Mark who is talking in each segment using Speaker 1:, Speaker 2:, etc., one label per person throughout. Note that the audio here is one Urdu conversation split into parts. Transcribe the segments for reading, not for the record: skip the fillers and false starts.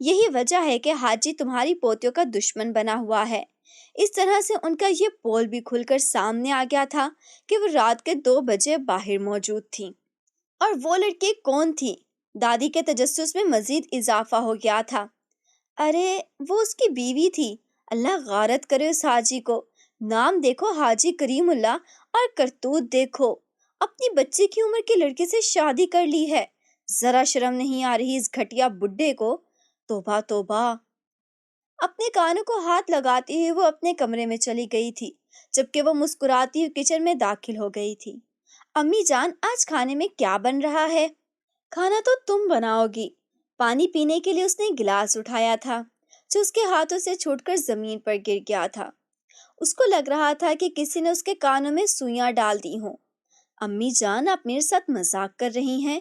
Speaker 1: یہی وجہ ہے کہ حاجی تمہاری پوتیوں کا دشمن بنا ہوا ہے۔ اس طرح سے ان کا یہ پول بھی کھل کر سامنے آ گیا تھا کہ وہ رات کے 2 بجے باہر موجود تھیں۔ اور وہ لڑکی کون تھی؟ دادی کے تجسس میں مزید اضافہ ہو گیا تھا۔ ارے وہ اس کی بیوی تھی۔ اللہ غارت کرے اس حاجی کو۔ نام دیکھو حاجی کریم اللہ، اور کرتوت دیکھو، اپنی بچی کی عمر کی لڑکی سے شادی کر لی ہے۔ ذرا شرم نہیں آ رہی اس گھٹیا بڈھے کو؟ توبہ توبہ۔ اپنے کانوں کو ہاتھ لگاتی ہوئی وہ اپنے کمرے میں چلی گئی تھی، جبکہ وہ مسکراتی ہوئی کچن میں داخل ہو گئی تھی۔ امی جان، آج کھانے میں کیا بن رہا ہے؟ کھانا تو تم بناؤ گی۔ پانی پینے کے لیے اس نے گلاس اٹھایا تھا جو اس کے ہاتھوں سے چھوٹ کر زمین پر گر گیا تھا۔ اس کو لگ رہا تھا کہ کسی نے اس کے کانوں میں سوئیاں ڈال دی ہوں۔ امی جان، آپ میرے ساتھ مذاق کر رہی ہیں؟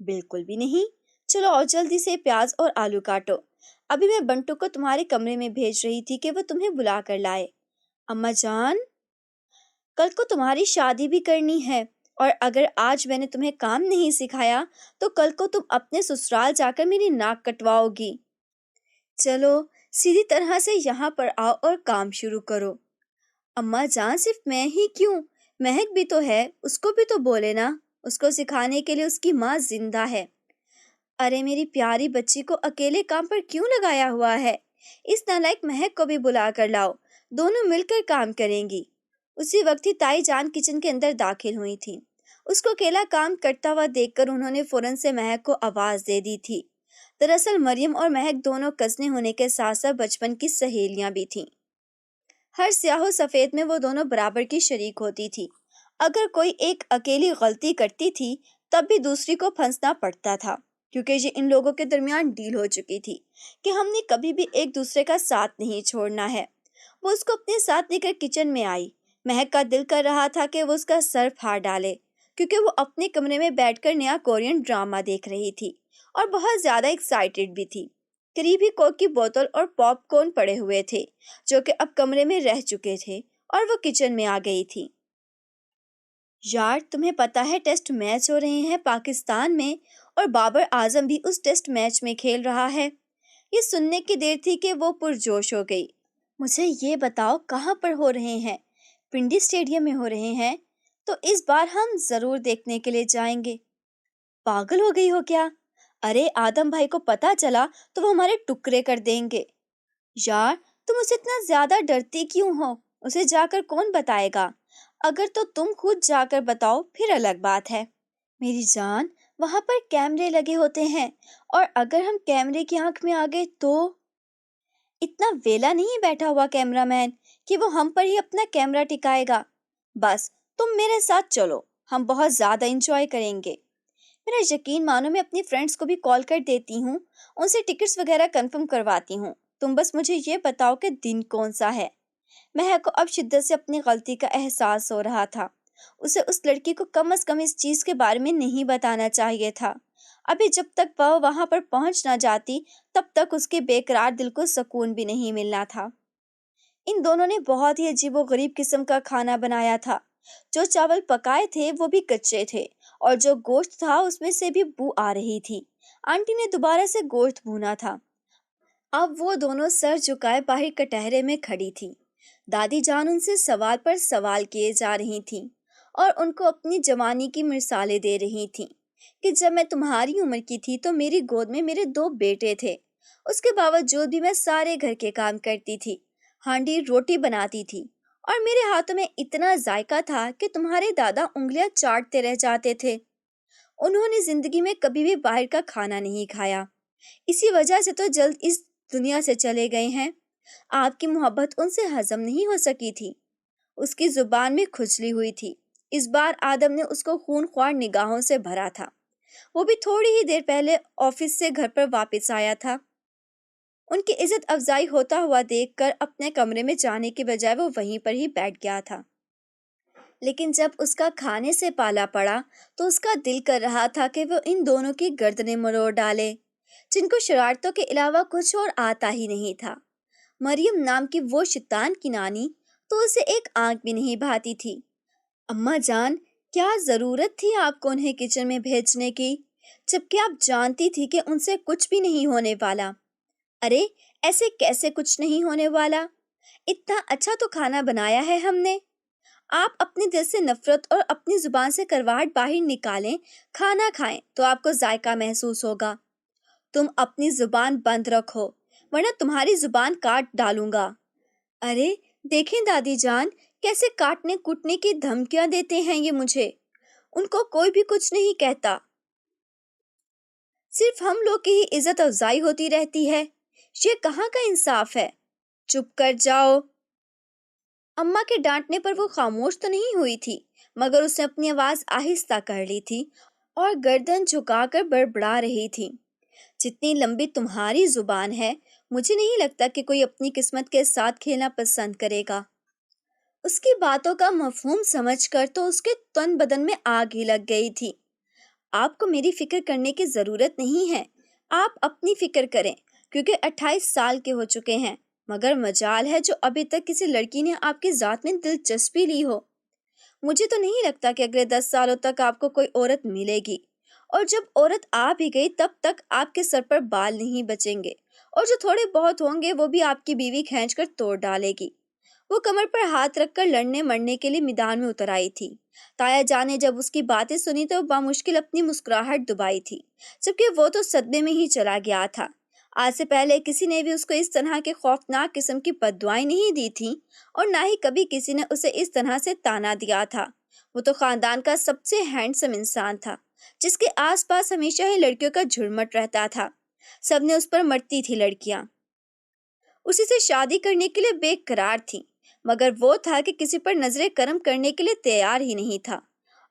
Speaker 1: بالکل بھی نہیں۔ چلو اور جلدی سے پیاز اور آلو کاٹو۔ ابھی میں بنٹو کو تمہارے کمرے میں بھیج رہی تھی کہ وہ تمہیں بلا کر لائے۔ اماں جان، کل کو تمہاری شادی بھی کرنی ہے، اور اگر آج میں نے تمہیں کام نہیں سکھایا تو کل کو تم اپنے سسرال جا کر میری ناک کٹواؤ گی۔ چلو سیدھی طرح سے یہاں پر آؤ اور کام شروع کرو۔ اماں جان، صرف میں ہی کیوں؟ مہک بھی تو ہے، اس کو بھی تو بولے نا۔ اس کو سکھانے کے لیے اس کی ماں زندہ ہے۔ ارے میری پیاری بچی کو اکیلے کام پر کیوں لگایا ہوا ہے؟ اس نالائق مہک کو بھی بلا کر لاؤ، دونوں مل کر کام کریں گی۔ اسی وقت ہی تائی جان کچن کے اندر داخل ہوئی تھی۔ اس کو اکیلا کام کرتا ہوا دیکھ کر انہوں نے فوراً سے مہک کو آواز دے دی تھی۔ دراصل مریم اور مہک دونوں کزنیں ہونے کے ساتھ ساتھ بچپن کی سہیلیاں بھی تھیں۔ ہر سیاہ و سفید میں وہ دونوں برابر کی شریک ہوتی تھی۔ اگر کوئی ایک اکیلی غلطی کرتی تھی تب بھی دوسری کو پھنسنا پڑتا تھا، کیونکہ یہ ان لوگوں کے درمیان ڈیل ہو چکی تھی کہ ہم نے کبھی بھی ایک دوسرے کا ساتھ نہیں چھوڑنا ہے۔ وہ اس کو اپنے ساتھ لے کر کچن میں آئی۔ مہک کا دل کر رہا تھا کہ وہ اس کا سر پھاڑ ڈالے، کیونکہ وہ اپنے کمرے میں بیٹھ کر نیا کورین ڈرامہ دیکھ رہی تھی اور بہت زیادہ ایکسائٹیڈ بھی تھی۔ قریب ہی کوک کی بوتل اور پاپ کارن پڑے ہوئے تھے جو کہ اب کمرے میں رہ چکے تھے، اور وہ کچن میں آ گئی تھی۔ یار، تمہیں پتہ ہے ٹیسٹ میچ ہو رہے ہیں پاکستان میں، اور بابر اعظم بھی اس ٹیسٹ میچ میں کھیل رہا ہے۔ یہ سننے کی دیر تھی کہ وہ پرجوش ہو گئی۔ مجھے یہ بتاؤ کہاں پر ہو رہے ہیں؟ پنڈی اسٹیڈیم میں ہو رہے ہیں؟ تو اس بار ہم ضرور دیکھنے کے لیے جائیں گے۔ پاگل ہو گئی ہو کیا؟ ارے آدم بھائی کو پتہ چلا تو وہ ہمارے ٹکڑے کر دیں گے۔ یار، تم اسے اتنا زیادہ ڈرتی کیوں ہو؟ اسے جا کر کون بتائے گا؟ اگر تو تم خود جا کر بتاؤ پھر الگ بات ہے۔ میری جان، وہاں پر کیمرے لگے ہوتے ہیں، اور اگر ہم کیمرے کی آنکھ میں آ گئے تو؟ اتنا ویلا نہیں بیٹھا ہوا کیمرہ مین کہ وہ ہم پر ہی اپنا کیمرہ ٹکائے گا۔ بس تم میرے ساتھ چلو، ہم بہت زیادہ انجوائے کریں گے۔ میرا یقین مانو، میں اپنی فرینڈس کو بھی کال کر دیتی ہوں، ان سے ٹکٹس وغیرہ کنفرم کرواتی ہوں۔ تم بس مجھے یہ بتاؤ کہ دن کون سا ہے۔ مہک کو اب شدت سے اپنی غلطی کا احساس ہو رہا تھا۔ اسے اس لڑکی کو کم از کم اس چیز کے بارے میں نہیں بتانا چاہیے تھا۔ ابھی جب تک وہ وہاں پر پہنچ نہ جاتی تب تک اس کے بے قرار دل کو سکون بھی نہیں ملنا تھا۔ ان دونوں نے بہت ہی عجیب و غریب قسم کا کھانا بنایا تھا۔ جو چاول پکائے تھے وہ بھی کچے تھے، اور جو گوشت تھا اس میں سے بھی بو آ رہی تھی۔ آنٹی نے دوبارہ سے گوشت بھونا تھا۔ اب وہ دونوں سر جھکائے باہر کٹہرے میں کھڑی تھی۔ دادی جان ان سے سوال پر سوال کیے جا رہی تھیں، اور ان کو اپنی جوانی کی مثالیں دے رہی تھیں کہ جب میں تمہاری عمر کی تھی تو میری گود میں میرے 2 بیٹے تھے۔ اس کے باوجود بھی میں سارے گھر کے کام کرتی تھی، ہانڈی روٹی بناتی تھی، اور میرے ہاتھوں میں اتنا ذائقہ تھا کہ تمہارے دادا انگلیاں چاٹتے رہ جاتے تھے۔ انہوں نے زندگی میں کبھی بھی باہر کا کھانا نہیں کھایا، اسی وجہ سے تو جلد اس دنیا سے چلے گئے ہیں۔ آپ کی محبت ان سے ہضم نہیں ہو سکی تھی۔ اس کی زبان میں کھجلی ہوئی تھی۔ اس بار آدم نے اس کو خون خوار نگاہوں سے بھرا تھا۔ وہ بھی تھوڑی ہی دیر پہلے آفس سے گھر پر واپس آیا تھا۔ ان کی عزت افزائی ہوتا ہوا دیکھ کر اپنے کمرے میں جانے کے بجائے وہ وہیں پر ہی بیٹھ گیا تھا۔ لیکن جب اس کا کھانے سے پالا پڑا تو اس کا دل کر رہا تھا کہ وہ ان دونوں کی گردنیں مروڑ ڈالے، جن کو شرارتوں کے علاوہ کچھ اور آتا ہی نہیں تھا۔ مریم نام کی وہ شیطان کی نانی تو اسے ایک آنکھ بھی نہیں بھاتی تھی۔ اماں جان، کیا ضرورت تھی آپ کو انہیں کچن میں بھیجنے کی، جبکہ آپ جانتی تھی کہ ان سے کچھ بھی نہیں ہونے والا۔ ارے ایسے کیسے کچھ نہیں ہونے والا؟ اتنا اچھا تو کھانا بنایا ہے ہم نے۔ آپ اپنے دل سے نفرت اور اپنی زبان سے کرواہٹ باہر نکالیں، کھانا کھائیں تو آپ کو ذائقہ محسوس ہوگا۔ تم اپنی زبان بند رکھو ورنہ تمہاری زبان کاٹ ڈالوں گا۔ ارے دیکھیں دادی جان، کیسے کاٹنے کوٹنے کی دھمکیاں دیتے ہیں یہ مجھے۔ ان کو کوئی بھی کچھ نہیں کہتا، صرف ہم لوگ کی ہی عزت افزائی ہوتی رہتی ہے۔ یہ کہاں کا انصاف ہے؟ چپ کر جاؤ۔ اماں کے ڈانٹنے پر وہ خاموش تو نہیں ہوئی تھی، مگر اس نے اپنی آواز آہستہ کر لی تھی اور گردن جھکا کر بڑبڑا رہی تھی۔ جتنی لمبی تمہاری زبان ہے، مجھے نہیں لگتا کہ کوئی اپنی قسمت کے ساتھ کھیلنا پسند کرے گا۔ اس کی باتوں کا مفہوم سمجھ کر تو اس کے تن بدن میں آگ ہی لگ گئی تھی۔ آپ کو میری فکر کرنے کی ضرورت نہیں ہے، آپ اپنی فکر کریں، کیونکہ 28 سال کے ہو چکے ہیں، مگر مجال ہے جو ابھی تک کسی لڑکی نے آپ کی ذات میں دلچسپی لی ہو۔ مجھے تو نہیں لگتا کہ اگلے 10 سالوں تک آپ کو کوئی عورت ملے گی، اور جب عورت آ بھی گئی تب تک آپ کے سر پر بال نہیں بچیں گے، اور جو تھوڑے بہت ہوں گے وہ بھی آپ کی بیوی کھینچ کر توڑ ڈالے گی۔ وہ کمر پر ہاتھ رکھ کر لڑنے مرنے کے لیے میدان میں اتر آئی تھی۔ تایا جان نے جب اس کی باتیں سنی تو بامشکل اپنی مسکراہٹ دبائی تھی، جبکہ وہ تو صدمے میں ہی چلا گیا تھا۔ آج سے پہلے کسی نے بھی اس کو اس طرح کے خوفناک قسم کی بددعائیں نہیں دی تھیں، اور نہ ہی کبھی کسی نے اسے اس طرح سے تانا دیا تھا۔ وہ تو خاندان کا سب سے ہینڈسم انسان تھا، جس کے آس پاس ہمیشہ ہی لڑکیوں کا جھرمٹ رہتا تھا۔ سب نے اس پر مرتی تھی لڑکیاں، اسی سے شادی کرنے کے لیے بے قرار تھیں، مگر وہ تھا کہ کسی پر نظر کرم کرنے کے لیے تیار ہی نہیں تھا۔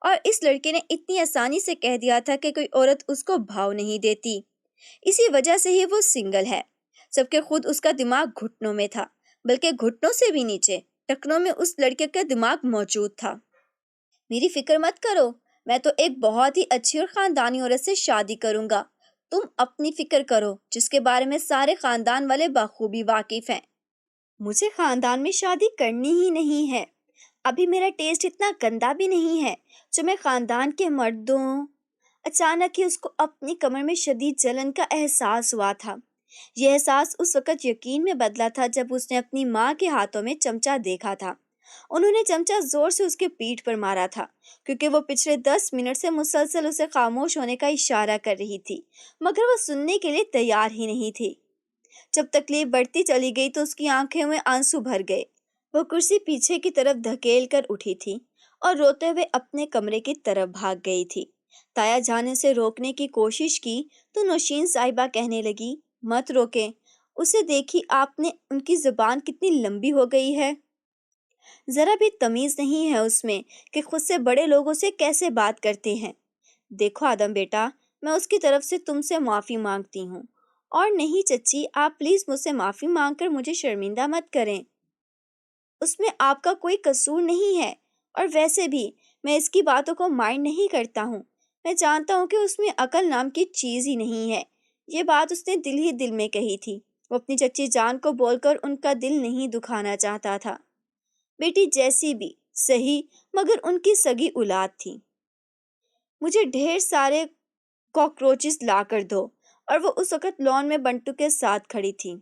Speaker 1: اور اس لڑکے نے اتنی آسانی سے کہہ دیا تھا کہ کوئی عورت اس کو بھاؤ نہیں دیتی، اسی وجہ سے ہی وہ سنگل ہے۔ سب کے خود اس کا دماغ گھٹنوں میں تھا، بلکہ گھٹنوں سے بھی نیچے ٹکنوں میں اس لڑکے کا دماغ موجود تھا۔ میری فکر مت کرو، میں تو ایک بہت ہی اچھی اور خاندانی عورت سے شادی کروں گا۔ تم اپنی فکر کرو جس کے بارے میں سارے خاندان والے بخوبی واقف ہیں۔ مجھے خاندان میں شادی کرنی ہی نہیں ہے۔ ابھی میرا ٹیسٹ اتنا گندا بھی نہیں ہے جو میں خاندان کے مردوں۔ اچانک ہی اس کو اپنی کمر میں شدید جلن کا احساس ہوا تھا۔ یہ احساس اس وقت یقین میں بدلا تھا جب اس نے اپنی ماں کے ہاتھوں میں چمچہ دیکھا تھا۔ انہوں نے چمچہ زور سے اس کے پیٹھ پر مارا تھا، کیونکہ وہ پچھلے 10 منٹ سے مسلسل اسے خاموش ہونے کا اشارہ کر رہی تھی، مگر وہ سننے کے لیے تیار ہی نہیں تھی۔ جب تکلیف بڑھتی چلی گئی تو اس کی آنکھوں میں آنسو بھر گئے۔ وہ کرسی پیچھے کی طرف دھکیل کر اٹھی تھی اور روتے ہوئے اپنے کمرے کی طرف بھاگ گئی تھی۔ تایا جان نے اسے روکنے کی کوشش کی تو نوشین صاحبہ کہنے لگی، مت روکیں، اسے دیکھی آپ نے، ان کی زبان کتنی لمبی ہو گئی ہے، ذرا بھی تمیز نہیں ہے اس میں کہ خود سے بڑے لوگوں سے کیسے بات کرتے ہیں۔ دیکھو آدم بیٹا، میں اس کی طرف سے تم سے معافی مانگتی ہوں، اور نہیں چچی، آپ پلیز مجھ سے معافی مانگ کر مجھے شرمندہ مت کریں۔ اس میں آپ کا کوئی قصور نہیں ہے، اور ویسے بھی میں اس کی باتوں کو مائنڈ نہیں کرتا ہوں۔ میں جانتا ہوں کہ اس میں عقل نام کی چیز ہی نہیں ہے۔ یہ بات اس نے دل ہی دل میں کہی تھی۔ وہ اپنی چچی جان کو بول کر ان کا دل نہیں دکھانا چاہتا تھا۔ بیٹی جیسی بھی صحیح، مگر ان کی سگی اولاد تھی۔ مجھے ڈھیر سارے کاکروچز لا کر دو، اور وہ اس وقت لان میں بنٹو کے ساتھ کھڑی تھی۔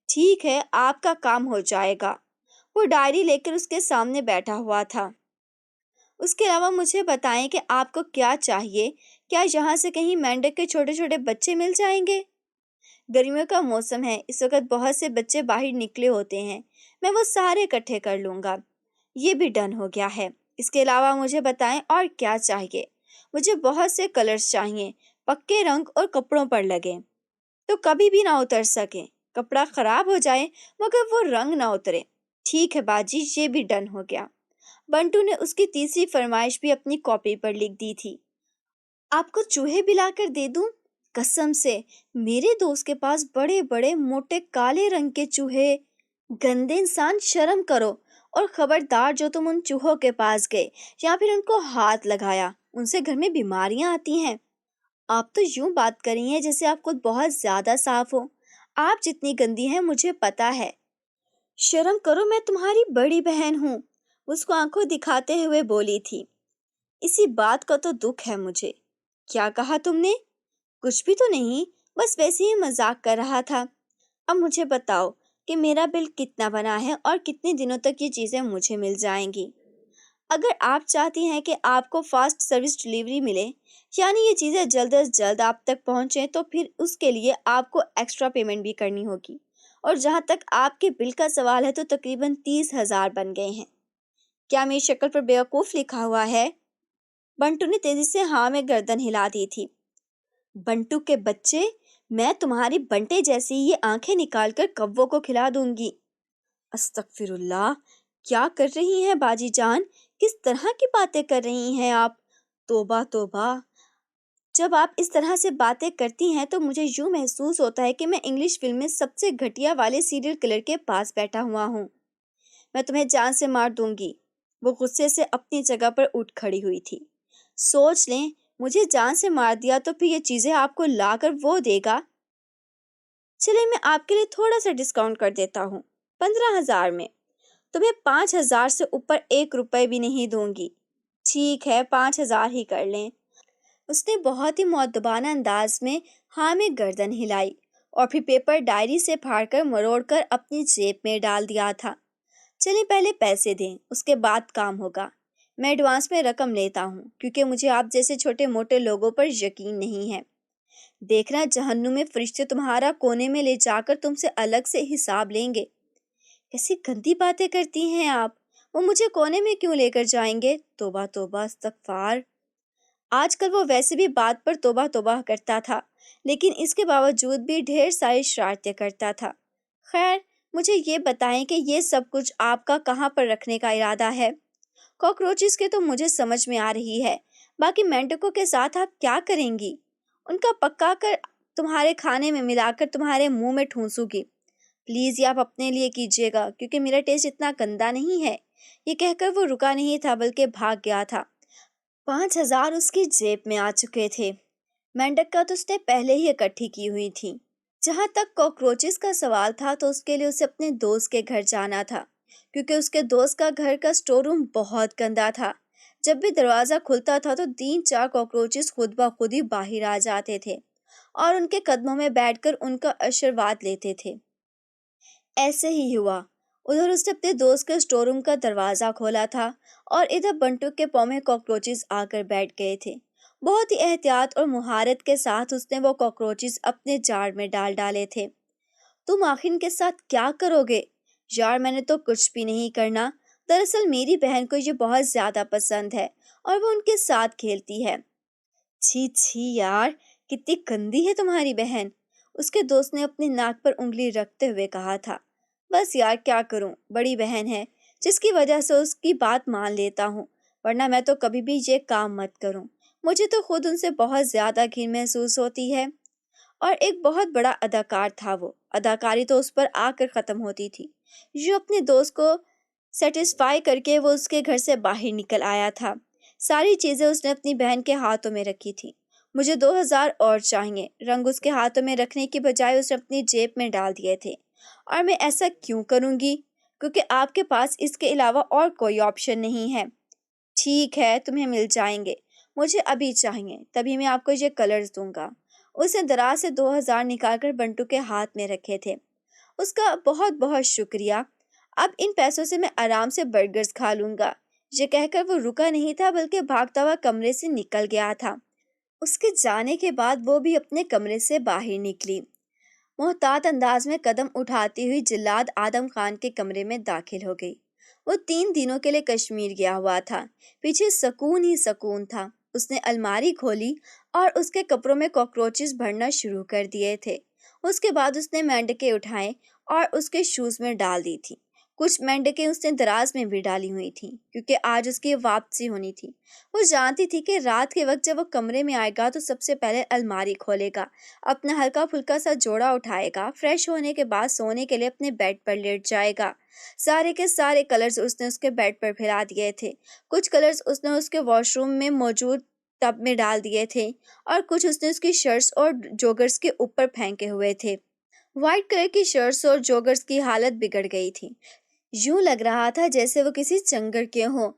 Speaker 1: ٹھیک ہے، آپ کا کام ہو جائے گا۔ وہ ڈائری لے کر اس کے سامنے بیٹھا ہوا تھا۔ اس کے علاوہ مجھے بتائیں کہ آپ کو کیا چاہیے؟ کیا یہاں سے کہیں مینڈک کے چھوٹے چھوٹے بچے مل جائیں گے؟ گرمیوں کا موسم ہے، اس وقت بہت سے بچے باہر نکلے ہوتے ہیں، میں وہ سارے اکٹھے کر لوں گا۔ یہ بھی ڈن ہو گیا ہے۔ اس کے علاوہ مجھے بتائیں اور کیا چاہیے؟ مجھے بہت سے کلرز چاہیے، پکے رنگ اور کپڑوں پر لگے تو کبھی بھی نہ اتر سکے، کپڑا خراب ہو جائے مگر وہ رنگ نہ اترے۔ ٹھیک ہے باجی، یہ بھی ڈن ہو گیا۔ بنٹو نے اس کی تیسری فرمائش بھی اپنی کاپی پر لکھ دی تھی۔ آپ کو چوہے بھی لا کر دے دوں؟ قسم سے، میرے دوست کے پاس بڑے بڑے موٹے کالے رنگ کے چوہے۔ گندے انسان، شرم کرو، اور خبردار جو تم ان چوہوں کے پاس گئے یا پھر ان کو ہاتھ لگایا، ان سے گھر میں بیماریاں آتی ہیں۔ آپ تو یوں بات کر رہی ہیں جیسے آپ خود بہت زیادہ صاف ہو۔ آپ جتنی گندی ہیں مجھے پتا ہے۔ شرم کرو، میں تمہاری بڑی بہن ہوں، اس کو آنکھوں دکھاتے ہوئے بولی تھی۔ اسی بات کا تو دکھ ہے مجھے۔ کیا کہا تم نے؟ کچھ بھی تو نہیں، بس ویسے ہی مذاق کر رہا تھا۔ اب مجھے بتاؤ کہ میرا بل کتنا بنا ہے اور کتنے دنوں تک یہ چیزیں مجھے مل جائیں گی۔ اگر آپ چاہتی ہیں کہ آپ کو فاسٹ سروس ڈلیوری ملے، یعنی یہ چیزیں جلد از جلد آپ تک پہنچیں، تو پھر اس کے لیے آپ کو ایکسٹرا پیمنٹ بھی کرنی ہوگی۔ اور جہاں تک آپ کے بل کا سوال ہے تو تقریباً 30,000 بن گئے ہیں۔ کیا میری شکل پر بیوقوف لکھا ہوا ہے؟ بنٹو نے تیزی سے ہاں میں گردن ہلا دی تھی۔ بنٹو کے بچے، میں تمہاری بنٹے جیسی یہ آنکھیں نکال کر کووں کو کھلا دوں گی۔ استغفر اللہ، کیا کر رہی ہیں باجی جان؟ کس طرح کی باتیں کر رہی ہیں آپ؟ توبہ توبہ، جب آپ اس طرح سے باتیں کرتی ہیں تو مجھے یوں محسوس ہوتا ہے کہ میں انگلش فلم میں سب سے گھٹیا والے سیریل کلر کے پاس بیٹھا ہوا ہوں۔ میں تمہیں جان سے مار دوں گی۔ وہ غصے سے اپنی جگہ پر اٹھ کھڑی ہوئی تھی۔ سوچ لیں، مجھے جان سے مار دیا تو پھر یہ چیزیں آپ کو لا کر وہ دے گا۔ چلے میں آپ کے لیے تھوڑا سا ڈسکاؤنٹ کر دیتا ہوں، 15,000 میں۔ تمہیں 5,000 سے اوپر 1 روپے بھی نہیں دوں گی۔ ٹھیک ہے، 5,000 ہی کر لیں۔ اس نے بہت ہی مؤدبانہ انداز میں ہاں میں گردن ہلائی اور پھر پیپر ڈائری سے پھاڑ کر مروڑ کر اپنی جیب میں ڈال دیا تھا۔ چلیں پہلے پیسے دیں، اس کے بعد کام ہوگا۔ میں ایڈوانس میں رقم لیتا ہوں کیونکہ مجھے آپ جیسے چھوٹے موٹے لوگوں پر یقین نہیں ہے۔ دیکھنا جہنم میں فرشتے تمہارا کونے میں لے جا کر تم سے الگ سے حساب لیں گے۔ کیسی گندی باتیں کرتی ہیں آپ؟ وہ مجھے کونے میں کیوں لے کر جائیں گے؟ توبہ توبہ، استغفار۔ آج کل وہ ویسے بھی بات پر توبہ توبہ کرتا تھا، لیکن اس کے باوجود بھی ڈھیر ساری شرارتیں کرتا تھا۔ خیر، مجھے یہ بتائیں کہ یہ سب کچھ آپ کا کہاں پر رکھنے کا ارادہ ہے؟ کاکروچز کے تو مجھے سمجھ میں آ رہی ہے، باقی مینڈکوں کے ساتھ آپ کیا کریں گی؟ ان کا پکا کر تمہارے کھانے میں ملا کر تمہارے منہ میں ٹھونسوں گی۔ پلیز یہ آپ اپنے لیے کیجیے گا کیونکہ میرا ٹیسٹ اتنا گندا نہیں ہے۔ یہ کہہ کر وہ رکا نہیں تھا بلکہ بھاگ گیا تھا۔ 5,000 اس کی جیب میں آ چکے تھے۔ مینڈک کا تو اس نے پہلے ہی اکٹھی کی ہوئی تھی۔ جہاں تک کاکروچز کا سوال تھا تو اس کے لیے اسے اپنے دوست کے گھر جانا تھا، کیونکہ اس کے دوست کا گھر کا اسٹور روم بہت گندا تھا۔ جب بھی دروازہ کھلتا تھا تو 3-4 کاکروچز خود بخود ہی باہر آ جاتے تھے اور ان کے قدموں میں بیٹھ کر ان کا آشرواد لیتے تھے۔ ایسے ہی ہوا۔ ادھر اس نے اپنے دوست کے اسٹور روم کا دروازہ کھولا تھا اور ادھر بنٹو کے پاؤں میں کاکروچز آ کر بیٹھ گئے تھے۔ بہت ہی احتیاط اور مہارت کے ساتھ اس نے وہ کاکروچز اپنے جار میں ڈال ڈالے تھے۔ تم آخر ان کے ساتھ کیا کرو گے؟ یار میں نے تو کچھ بھی نہیں کرنا۔ دراصل میری بہن کو یہ بہت زیادہ پسند ہے اور وہ ان کے ساتھ کھیلتی ہے۔ چھی چھی یار، کتنی گندی ہے تمہاری بہن، اس کے دوست نے اپنی ناک پر انگلی رکھتے ہوئے کہا تھا۔ بس یار کیا کروں، بڑی بہن ہے جس کی وجہ سے اس کی بات مان لیتا ہوں، ورنہ میں تو کبھی بھی یہ کام مت کروں۔ مجھے تو خود ان سے بہت زیادہ گھن محسوس ہوتی ہے۔ اور ایک بہت بڑا اداکار تھا وہ، اداکاری تو اس پر آ کر ختم ہوتی تھی۔ جو اپنے دوست کو سیٹسفائی کر کے وہ اس کے گھر سے باہر نکل آیا تھا۔ ساری چیزیں اس نے اپنی بہن کے ہاتھوں میں رکھی تھی۔ مجھے 2,000 اور چاہیے۔ رنگ اس کے ہاتھوں میں رکھنے کی بجائے اس نے اپنی جیب میں ڈال دیے تھے۔ اور میں ایسا کیوں کروں گی؟ کیونکہ آپ کے پاس اس کے علاوہ اور کوئی آپشن نہیں ہے۔ ٹھیک ہے، تمہیں مل جائیں گے، مجھے ابھی چاہیے، تبھی میں آپ کو یہ کلرز دوں گا۔ اس نے دراز سے 2,000 نکال کر بنٹو کے ہاتھ میں رکھے تھے۔ اس کا بہت بہت شکریہ، اب ان پیسوں سے میں آرام سے برگرز کھا لوں گا۔ یہ کہہ کر وہ رکا نہیں تھا بلکہ بھاگتا ہوا کمرے سے نکل گیا تھا۔ اس کے جانے کے بعد وہ بھی اپنے کمرے سے باہر نکلی، محتاط انداز میں قدم اٹھاتی ہوئی جلاد آدم خان کے کمرے میں داخل ہو گئی۔ وہ 3 دنوں کے لیے کشمیر گیا ہوا تھا، پیچھے سکون ہی سکون تھا۔ اس نے الماری کھولی اور اس کے کپڑوں میں کاکروچز بھرنا شروع کر دیے تھے۔ اس کے بعد اس نے مینڈکیں اٹھائیں اور اس کے شوز میں ڈال دی تھی۔ کچھ مینڈکیں اس نے دراز میں بھی ڈالی ہوئی تھیں کیونکہ آج اس کی واپسی ہونی تھی۔ وہ جانتی تھی کہ رات کے وقت جب وہ کمرے میں آئے گا تو سب سے پہلے الماری کھولے گا، اپنا ہلکا پھلکا سا جوڑا اٹھائے گا، فریش ہونے کے بعد سونے کے لیے اپنے بیڈ پر لیٹ جائے گا۔ سارے کے سارے کلرز اس نے اس کے بیڈ پر پھیلا دیے تھے۔ کچھ کلرز اس نے اس کے واش روم میں موجود ٹب میں ڈال دیے تھے اور کچھ اس نے اس کی شرٹس اور جوگرز کے اوپر پھینکے ہوئے تھے۔ وائٹ کلر کی شرٹس اور جوگرز کی حالت بگڑ گئی تھی، یوں لگ رہا تھا جیسے وہ کسی چنگڑ کے ہوں۔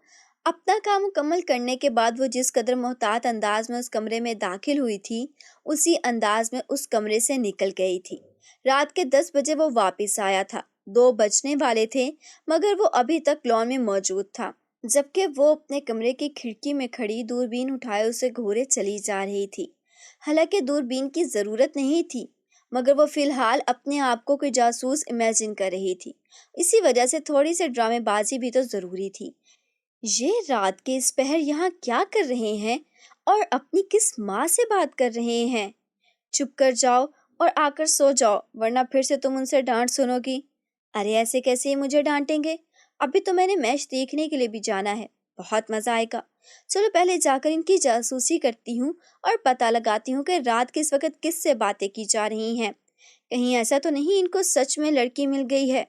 Speaker 1: اپنا کام مکمل کرنے کے بعد وہ جس قدر محتاط انداز میں اس کمرے میں داخل ہوئی تھی اسی انداز میں اس کمرے سے نکل گئی تھی۔ رات کے 10 بجے وہ واپس آیا تھا۔ 2 بجنے والے تھے مگر وہ ابھی تک لان میں موجود تھا، جبکہ وہ اپنے کمرے کی کھڑکی میں کھڑی دوربین اٹھائے اسے گھورے چلی جا رہی تھی۔ حالانکہ دوربین کی ضرورت نہیں تھی مگر وہ فی الحال اپنے آپ کو کوئی جاسوس امیجن کر رہی تھی، اسی وجہ سے تھوڑی سی ڈرامے بازی بھی تو ضروری تھی۔ یہ رات کے اس پہر یہاں کیا کر رہے ہیں اور اپنی کس ماں سے بات کر رہے ہیں؟ چپ کر جاؤ اور آ کر سو جاؤ ورنہ پھر سے تم ان سے ڈانٹ سنو گی۔ ارے ایسے کیسے یہ مجھے ڈانٹیں گے؟ ابھی تو میں نے میچ دیکھنے کے لیے بھی جانا ہے، بہت مزہ آئے گا۔ چلو پہلے جا کر ان کی جاسوسی کرتی ہوں اور پتہ لگاتی ہوں کہ رات کے اس وقت کس سے باتیں کی جا رہی ہیں۔ کہیں ایسا تو نہیں ان کو سچ میں لڑکی مل گئی ہے؟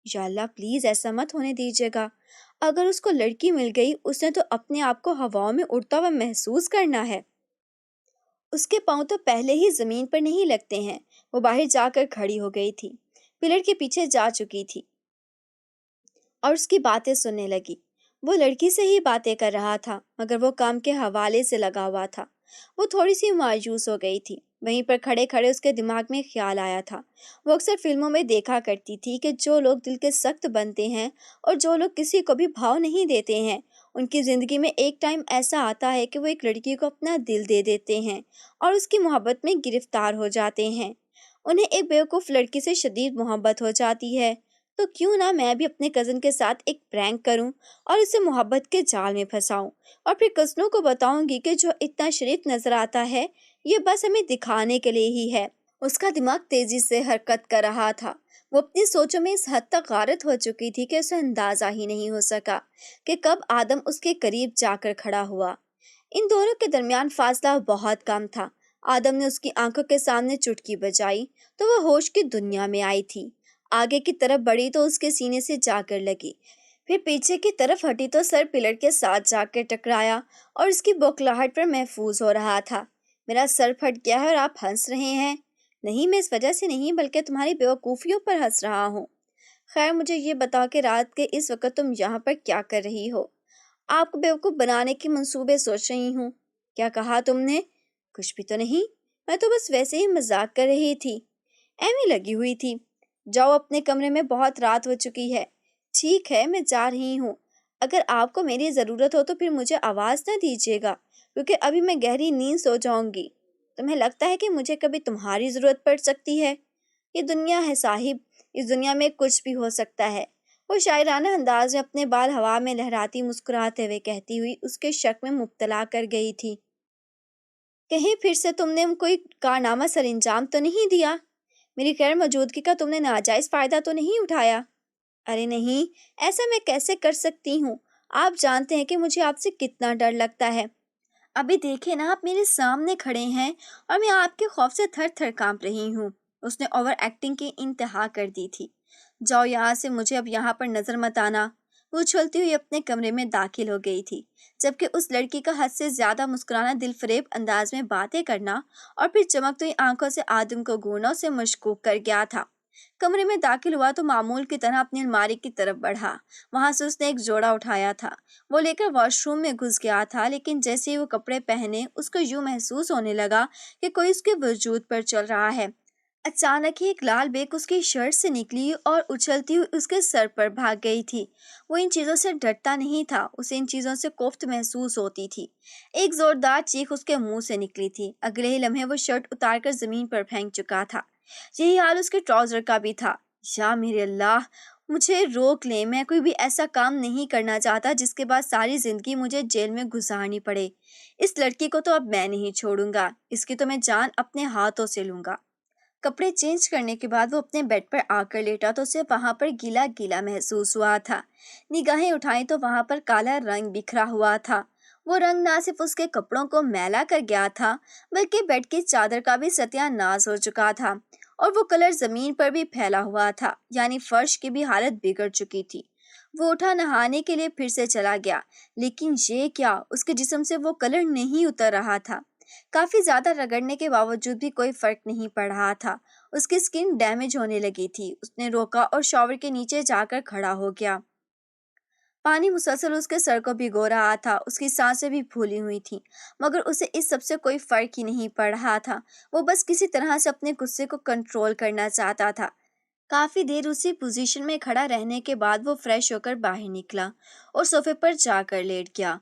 Speaker 1: یا اللہ پلیز ایسا مت ہونے دیجیے گا۔ اگر اس کو لڑکی مل گئی اس نے تو اپنے آپ کو ہواؤں میں اڑتا ہوا محسوس کرنا ہے۔ اس کے پاؤں تو پہلے ہی زمین پر نہیں لگتے ہیں۔ وہ باہر جا کر کھڑی ہو گئی تھی، پلر کے پیچھے جا چکی تھی اور اس کی باتیں سننے لگی۔ وہ لڑکی سے ہی باتیں کر رہا تھا مگر وہ کام کے حوالے سے لگا ہوا تھا۔ وہ تھوڑی سی مایوس ہو گئی تھی۔ وہیں پر کھڑے کھڑے اس کے دماغ میں خیال آیا تھا، وہ اکثر فلموں میں دیکھا کرتی تھی کہ جو لوگ دل کے سخت بنتے ہیں اور جو لوگ کسی کو بھی بھاؤ نہیں دیتے ہیں ان کی زندگی میں ایک ٹائم ایسا آتا ہے کہ وہ ایک لڑکی کو اپنا دل دے دیتے ہیں اور اس کی محبت میں گرفتار ہو جاتے ہیں۔ انہیں ایک بیوقوف لڑکی سے شدید محبت ہو جاتی ہے، تو کیوں نہ میں بھی اپنے کزن کے ساتھ ایک پرینک کروں اور اسے محبت کے جال میں پھنساؤں اور پھر کزنوں کو بتاؤں گی کہ جو اتنا شریف نظر آتا ہے یہ بس ہمیں دکھانے کے لیے ہی ہے۔ اس کا دماغ تیزی سے حرکت کر رہا تھا۔ وہ اپنی سوچوں میں اس حد تک غارت ہو چکی تھی کہ اسے اندازہ ہی نہیں ہو سکا کہ کب آدم اس کے قریب جا کر کھڑا ہوا۔ ان دونوں کے درمیان فاصلہ بہت کم تھا۔ آدم نے اس کی آنکھوں کے سامنے چٹکی بجائی تو وہ ہوش کی دنیا میں آئی تھی۔ آگے کی طرف بڑھی تو اس کے سینے سے جا کر لگی، پھر پیچھے کی طرف ہٹی تو سر پلر کے ساتھ جا کر ٹکرایا اور اس کی بوکھلاہٹ پر محفوظ ہو رہا تھا۔ میرا سر پھٹ گیا ہے اور آپ ہنس رہے ہیں؟ نہیں، میں اس وجہ سے نہیں بلکہ تمہاری بیوقوفیوں پر ہنس رہا ہوں۔ خیر مجھے یہ بتاؤ کہ رات کے اس وقت تم یہاں پر کیا کر رہی ہو؟ آپ کو بیوقوف بنانے کے منصوبے سوچ رہی ہوں۔ کیا کہا تم نے؟ کچھ بھی تو نہیں، میں تو بس ویسے ہی مذاق کر رہی تھی۔ ایویں لگی ہوئی تھی۔ جاؤ اپنے کمرے میں، بہت رات ہو چکی ہے۔ ٹھیک ہے میں جا رہی ہوں، اگر آپ کو میری ضرورت ہو تو پھر مجھے آواز نہ دیجیے گا کیونکہ ابھی میں گہری نیند سو جاؤں گی۔ تمہیں لگتا ہے کہ مجھے کبھی تمہاری ضرورت پڑ سکتی ہے؟ یہ دنیا ہے صاحب، اس دنیا میں کچھ بھی ہو سکتا ہے۔ وہ شاعرانہ انداز میں اپنے بال ہوا میں لہراتی مسکراتے ہوئے کہتی ہوئی اس کے شک میں مبتلا کر گئی تھی۔ کہیں پھر سے تم نے کوئی کارنامہ سر انجام تو نہیں دیا؟ میری غیر موجودگی کا تم نے ناجائز فائدہ تو نہیں اٹھایا؟ ارے نہیں، ایسا میں کیسے کر سکتی ہوں؟ آپ جانتے ہیں کہ مجھے آپ سے کتنا ڈر لگتا ہے۔ ابھی دیکھیں نا، آپ میرے سامنے کھڑے ہیں اور میں آپ کے خوف سے تھر تھر کانپ رہی ہوں۔ اس نے اوور ایکٹنگ کی انتہا کر دی تھی۔ جاؤ یہاں سے، مجھے اب یہاں پر نظر مت آنا۔ وہ اچھلتی ہوئی اپنے کمرے میں داخل ہو گئی تھی، جبکہ اس لڑکی کا حد سے زیادہ مسکرانا، دل فریب انداز میں باتیں کرنا اور پھر چمکتی ہوئی آنکھوں سے آدم کو گھورنا اسے مشکوک کر گیا تھا۔ کمرے میں داخل ہوا تو معمول کی طرح اپنی الماری کی طرف بڑھا۔ وہاں سے اس نے ایک جوڑا اٹھایا تھا، وہ لے کر واش روم میں گھس گیا تھا، لیکن جیسے ہی وہ کپڑے پہنے اس کو یوں محسوس ہونے لگا کہ کوئی اس کے وجود پر چل رہا ہے۔ اچانک ہی ایک لال بیک اس کی شرٹ سے نکلی اور اچھلتی ہوئی اس کے سر پر بھاگ گئی تھی۔ وہ ان چیزوں سے ڈرتا نہیں تھا، اسے ان چیزوں سے کوفت محسوس ہوتی تھی۔ ایک زوردار چیخ اس کے منہ سے نکلی تھی۔ اگلے ہی لمحے وہ شرٹ اتار کر زمین پر پھینک چکا تھا۔ یہی حال اس کے ٹراؤزر کا بھی تھا۔ یا میرے اللہ، مجھے روک لیں، میں کوئی بھی ایسا کام نہیں کرنا چاہتا جس کے بعد ساری زندگی مجھے جیل میں گزارنی پڑے۔ اس لڑکی کو تو اب میں نہیں چھوڑوں گا، اس کی تو میں جان اپنے ہاتھوں سے لوں گا۔ کپڑے چینج کرنے کے بعد وہ اپنے بیڈ پر آ کر لیٹا تو اسے وہاں پر گیلا گیلا محسوس ہوا تھا۔ نگاہیں اٹھائیں تو وہاں پر کالا رنگ بکھرا ہوا تھا۔ وہ رنگ نہ صرف اس کے کپڑوں کو میلا کر گیا تھا بلکہ بیڈ کی چادر کا بھی ستیہ ناز ہو چکا تھا، اور وہ کلر زمین پر بھی پھیلا ہوا تھا، یعنی فرش کی بھی حالت بگڑ چکی تھی۔ وہ اٹھا، نہانے کے لیے پھر سے چلا گیا، لیکن یہ کیا، اس کے جسم سے وہ کلر نہیں اتر رہا تھا۔ کافی زیادہ رگڑنے کے باوجود بھی کوئی فرق نہیں پڑ رہا تھا، اس کی سکن ڈیمیج ہونے لگی تھی۔ اس نے روکا اور شاور کے نیچے جا کر کھڑا ہو گیا۔ پانی مسلسل اس کے سر کو بھگو رہا تھا، اس کی سانسیں بھی پھولی ہوئی تھیں، مگر اسے اس سب سے کوئی فرق ہی نہیں پڑ رہا تھا۔ وہ بس کسی طرح سے اپنے غصے کو کنٹرول کرنا چاہتا تھا۔ کافی دیر اسی پوزیشن میں کھڑا رہنے کے بعد وہ فریش ہو کر باہر نکلا اور صوفے پر جا کر لیٹ گیا۔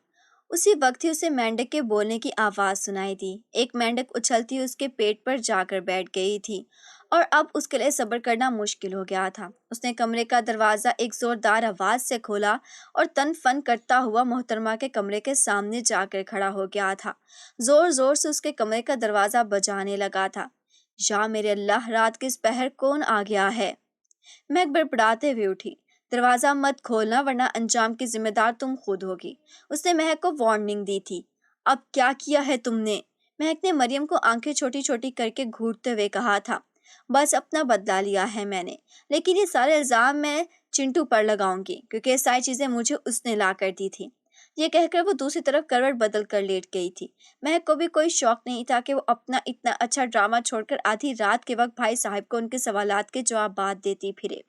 Speaker 1: اسی وقت ہی اسے مینڈک کے بولنے کی آواز سنائی دی۔ ایک مینڈک اچھلتی اس کے پیٹ پر جا کر بیٹھ گئی تھی اور اب اس کے لیے صبر کرنا مشکل ہو گیا تھا۔ اس نے کمرے کا دروازہ ایک زوردار آواز سے کھولا اور تن فن کرتا ہوا محترمہ کے کمرے کے سامنے جا کر کھڑا ہو گیا تھا۔ زور زور سے اس کے کمرے کا دروازہ بجانے لگا تھا۔ یا میرے اللہ، رات کے اس پہر کون آ گیا ہے؟ مہک بڑبڑاتے ہوئے اٹھی۔ دروازہ مت کھولنا ورنہ انجام کی ذمہ دار تم خود ہوگی، اس نے مہک کو وارننگ دی تھی۔ اب کیا کیا ہے تم نے؟ مہک نے مریم کو آنکھیں چھوٹی چھوٹی کر کے گھورتے ہوئے کہا تھا۔ بس اپنا بدلہ لیا ہے میں نے، لیکن یہ سارے الزام میں چنٹو پر لگاؤں گی کیونکہ یہ ساری چیزیں مجھے اس نے لا کر دی تھی۔ یہ کہہ کر وہ دوسری طرف کروٹ بدل کر لیٹ گئی تھی۔ مہک کو بھی کوئی شوق نہیں تھا کہ وہ اپنا اتنا اچھا ڈرامہ چھوڑ کر آدھی رات کے وقت بھائی صاحب کو ان کے سوالات کے جوابات دیتی پھرے۔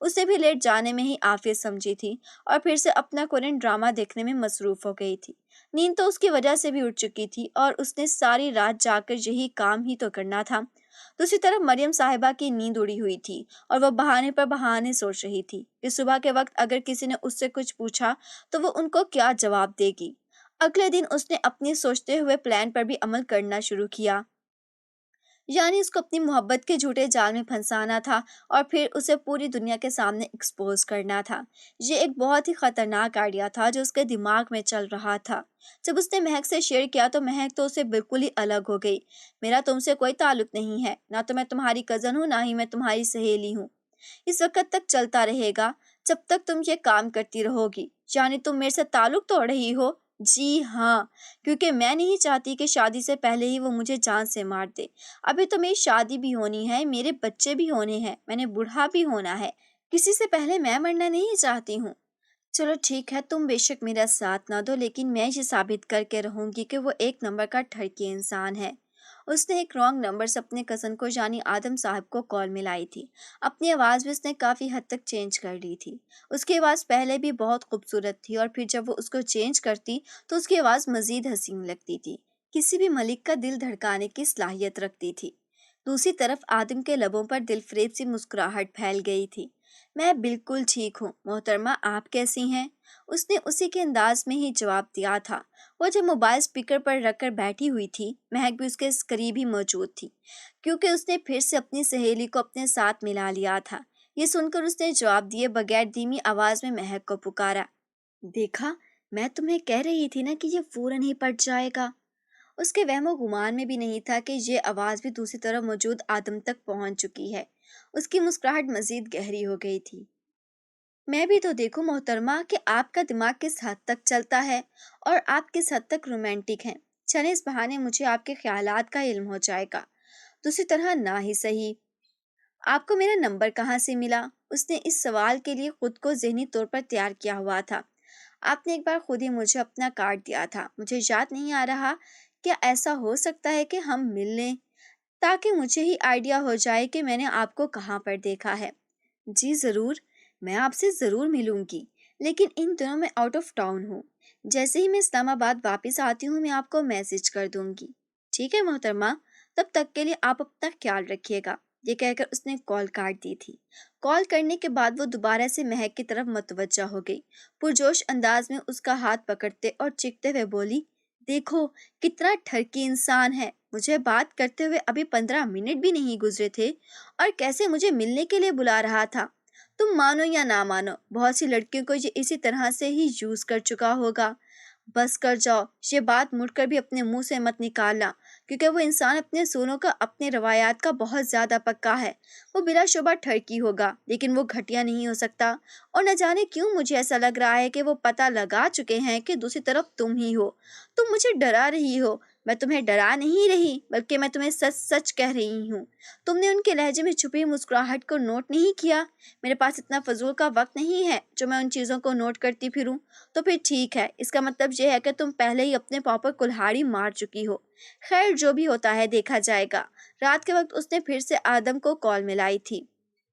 Speaker 1: اسے بھی لیٹ جانے میں ہی عافیت سمجھی تھی اور پھر سے اپنا کورین ڈرامہ دیکھنے میں مصروف ہو گئی تھی۔ نیند تو اس کی وجہ سے بھی اٹھ چکی تھی اور اس نے ساری رات جا کر یہی کام ہی تو کرنا تھا۔ دوسری طرف مریم صاحبہ کی نیند اڑی ہوئی تھی اور وہ بہانے پر بہانے سوچ رہی تھی کہ صبح کے وقت اگر کسی نے اس سے کچھ پوچھا تو وہ ان کو کیا جواب دے گی۔ اگلے دن اس نے اپنی سوچتے ہوئے پلان پر بھی عمل کرنا شروع کیا، یعنی اس کو اپنی محبت کے جھوٹے جال میں پھنسانا تھا اور پھر اسے پوری دنیا کے سامنے ایکسپوز کرنا تھا۔ یہ ایک بہت ہی خطرناک آئیڈیا تھا جو اس کے دماغ میں چل رہا تھا۔ جب اس نے مہک سے شیئر کیا تو مہک تو اسے بالکل ہی الگ ہو گئی۔ میرا تم سے کوئی تعلق نہیں ہے، نہ تو میں تمہاری کزن ہوں نہ ہی میں تمہاری سہیلی ہوں۔ اس وقت تک چلتا رہے گا جب تک تم یہ کام کرتی رہو گی۔ یعنی تم میرے سے تعلق توڑ رہی ہو؟ جی ہاں، کیونکہ میں نہیں چاہتی کہ شادی سے پہلے ہی وہ مجھے جان سے مار دے۔ ابھی تو میری شادی بھی ہونی ہے، میرے بچے بھی ہونے ہیں، میں نے بوڑھا بھی ہونا ہے، کسی سے پہلے میں مرنا نہیں چاہتی ہوں۔ چلو ٹھیک ہے، تم بے شک میرا ساتھ نہ دو، لیکن میں یہ ثابت کر کے رہوں گی کہ وہ ایک نمبر کا ٹھڑکی انسان ہے۔ اس نے ایک رانگ نمبر سے اپنے کزن کو یعنی آدم صاحب کو کال ملائی تھی۔ اپنی آواز بھی اس نے کافی حد تک چینج کر لی تھی۔ اس کی آواز پہلے بھی بہت خوبصورت تھی اور پھر جب وہ اس کو چینج کرتی تو اس کی آواز مزید حسین لگتی تھی، کسی بھی ملک کا دل دھڑکانے کی صلاحیت رکھتی تھی۔ دوسری طرف آدم کے لبوں پر دل فریب سی مسکراہٹ پھیل گئی تھی۔ میں بالکل ٹھیک ہوں محترمہ، آپ کیسی ہیں؟ اس نے اسی کے انداز میں ہی جواب دیا تھا۔ وہ جب موبائل اسپیکر پر رکھ کر بیٹھی ہوئی تھی، مہک بھی اس کے قریب ہی موجود تھی، کیونکہ اس نے پھر سے اپنی سہیلی کو اپنے ساتھ ملا لیا تھا۔ یہ سن کر اس نے جواب دیے بغیر دھیمی آواز میں مہک کو پکارا، دیکھا میں تمہیں کہہ رہی تھی نا کہ یہ فوراً ہی پٹ جائے گا۔ اس کے وہم و گمان میں بھی نہیں تھا کہ یہ آواز بھی دوسری طرف موجود آدم تک پہنچ چکی ہے۔ اس کی مسکراہٹ مزید گہری ہو گئی تھی۔ میں بھی تو دیکھوں محترمہ کہ آپ کا دماغ کس حد تک چلتا ہے اور آپ کس حد تک رومانٹک ہیں۔ چلیں اس بہانے مجھے آپ کے خیالات کا علم ہو جائے گا۔ دوسری طرح نہ ہی صحیح، آپ کو میرا نمبر کہاں سے ملا؟ اس نے اس سوال کے لیے خود کو ذہنی طور پر تیار کیا ہوا تھا۔ آپ نے ایک بار خود ہی مجھے اپنا کارڈ دیا تھا، مجھے یاد نہیں آ رہا، کیا ایسا ہو سکتا ہے کہ ہم مل لیں تاکہ مجھے ہی آئیڈیا ہو جائے کہ میں نے آپ کو کہاں پر دیکھا ہے؟ جی ضرور، میں آپ سے ضرور ملوں گی، لیکن ان دنوں میں آؤٹ آف ٹاؤن ہوں۔ جیسے ہی میں اسلام آباد واپس آتی ہوں میں آپ کو میسج کر دوں گی۔ ٹھیک ہے محترمہ، تب تک کے لیے آپ اپنا خیال رکھیے گا۔ یہ کہہ کر اس نے کال کاٹ دی تھی۔ کال کرنے کے بعد وہ دوبارہ سے مہک کی طرف متوجہ ہو گئی، پرجوش انداز میں اس کا ہاتھ پکڑتے اور چیختے ہوئے بولی، دیکھو کتنا ٹھڑکی انسان ہے، مجھے بات کرتے ہوئے ابھی 15 منٹ بھی نہیں گزرے تھے اور کیسے مجھے ملنے کے لیے بلا رہا تھا۔ تم مانو یا نہ مانو، بہت سی لڑکیوں کو یہ اسی طرح سے ہی یوز کر چکا ہوگا۔ بس کر جاؤ، یہ بات مڑ کر بھی اپنے منہ سے مت نکالنا، کیونکہ وہ انسان اپنے اصولوں کا، اپنے روایات کا بہت زیادہ پکا ہے۔ وہ بلا شبہ ٹھڑکی ہوگا لیکن وہ گھٹیا نہیں ہو سکتا، اور نہ جانے کیوں مجھے ایسا لگ رہا ہے کہ وہ پتہ لگا چکے ہیں کہ دوسری طرف تم ہی ہو۔ تم مجھے ڈرا رہی ہو، میں تمہیں ڈرا نہیں رہی بلکہ میں تمہیں سچ سچ کہہ رہی ہوں۔ تم نے ان کے لہجے میں چھپی مسکراہٹ کو نوٹ نہیں کیا؟ میرے پاس اتنا فضول کا وقت نہیں ہے جو میں ان چیزوں کو نوٹ کرتی پھروں۔ تو پھر ٹھیک ہے، اس کا مطلب یہ ہے کہ تم پہلے ہی اپنے پاؤں پر کلہاڑی مار چکی ہو۔ خیر جو بھی ہوتا ہے دیکھا جائے گا۔ رات کے وقت اس نے پھر سے آدم کو کال ملائی تھی۔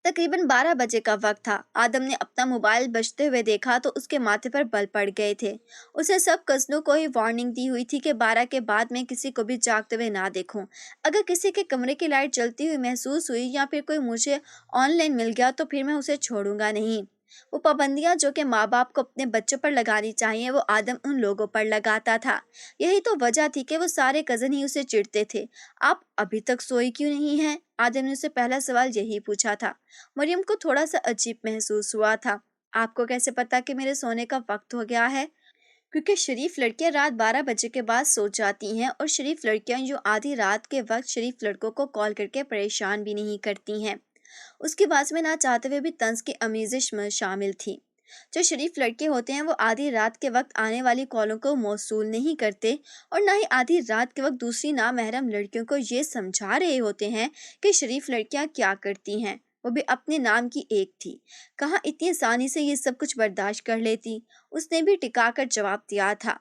Speaker 1: تقریباً 12 بجے کا وقت تھا۔ آدم نے اپنا موبائل بجتے ہوئے دیکھا تو اس کے ماتھے پر بل پڑ گئے تھے۔ اسے سب کزنوں کو ہی وارننگ دی ہوئی تھی کہ 12 کے بعد میں کسی کو بھی جاگتے ہوئے نہ دیکھوں۔ اگر کسی کے کمرے کی لائٹ جلتی ہوئی محسوس ہوئی یا پھر کوئی مجھے آن لائن مل گیا تو پھر میں اسے چھوڑوں گا نہیں۔ وہ پابندیاں جو کہ ماں باپ کو اپنے بچوں پر لگانی چاہیے وہ آدم ان لوگوں پر لگاتا تھا۔ یہی تو وجہ تھی کہ وہ سارے کزن ہی اسے چڑھتے تھے۔ آپ ابھی تک سوئی کیوں نہیں ہیں؟ آدم نے اسے پہلا سوال یہی پوچھا تھا۔ مریم کو تھوڑا سا عجیب محسوس ہوا تھا۔ آپ کو کیسے پتا کہ میرے سونے کا وقت ہو گیا ہے؟ کیونکہ شریف لڑکیاں رات 12 بجے کے بعد سو جاتی ہیں اور شریف لڑکیاں جو آدھی رات کے وقت شریف لڑکوں کو کال کر کے پریشان بھی نہیں کرتی ہیں۔ اس کی بات میں نہ چاہتے ہوئے بھی طنز کی آمیزش میں شامل تھی۔ جو شریف لڑکے ہوتے ہیں وہ آدھی رات کے وقت آنے والی کالوں کو موصول نہیں کرتے اور نہ ہی آدھی رات کے وقت دوسری نامحرم لڑکیوں کو یہ سمجھا رہے ہوتے ہیں کہ شریف لڑکیاں کیا کرتی ہیں۔ وہ بھی اپنے نام کی ایک تھی، کہاں اتنی آسانی سے یہ سب کچھ برداشت کر لیتی؟ اس نے بھی ٹکا کر جواب دیا تھا۔